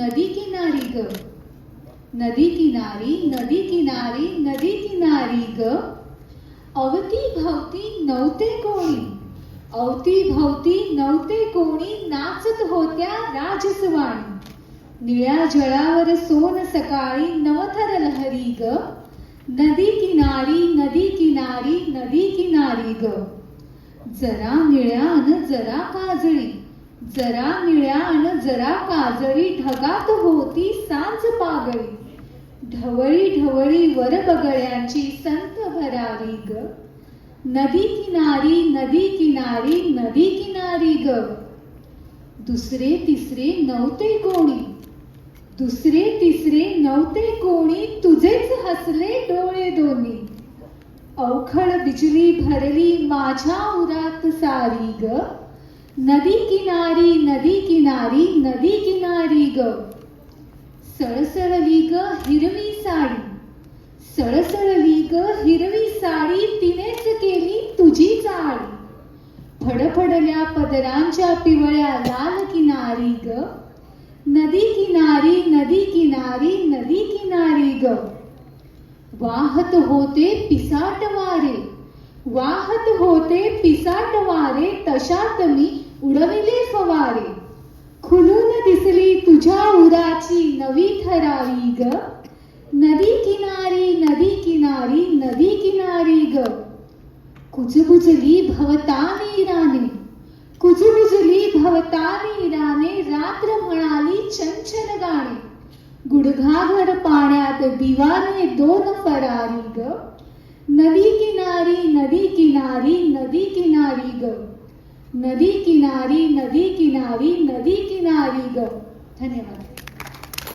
नदी किनारी ग, नदी किनारी, नदी किनारी, नदी किनारी ग. अवती भवती नव्हते कोणी, अवती भवती नव्हते कोणी, नाचत होत्या राजसवाणी. निळ्या जळावर सोन सकाळी नवथर लहरी ग, नदी किनारी, नदी किनारी, नदी किनारी ग. जरा निळ्या अन जरा काजळी, जरा निळ्या अन जरा काजळी, ढगात होती सांज पागळी. ढवळी ढवळी वर बगळ्यांची संत भरारी ग, नदी किनारी, नदी किनारी, नदी किनारी ग. दुसरे तिसरे नव्हते कोणी, दुसरे तिसरे नव्हते कोणी, तुझेच हसले डोळे दोन्ही. अवखळ बिजली भरली माझ्या उरात सारी ग, नदी किनारी, नदी किनारी, नदी किनारी ग. सळसळली ग हिरवी साडी, सळसळली ग हिरवी साडी, तिनेच केली तुझी चाळी. फडफडल्या पदरांच्या पिवळ्या लाल किनारी ग, नदी किनारी, नदी किनारी, नदी किनारी ग. वाहत होते पिसाट वारे, वाहत होते पिसाट वारे, तशात मी उडविले फवारे. खुलून दिसली तुझ्या उराची नवी थरारी ग, नदी किनारी, नदी किनारी, नदी किनारी ग. कुजबुजली भवतानी राने, कुजबुजली भवतानी राने, रात्र म्हणाली चंचल गाणे. गुडघाभर पाण्यात दिवाने दोन फरारी ग, नदी किनारी, नदी किनारी, नदी किनारी ग. नदी किनारी, नदी किनारी, नदी किनारी ग. धन्यवाद.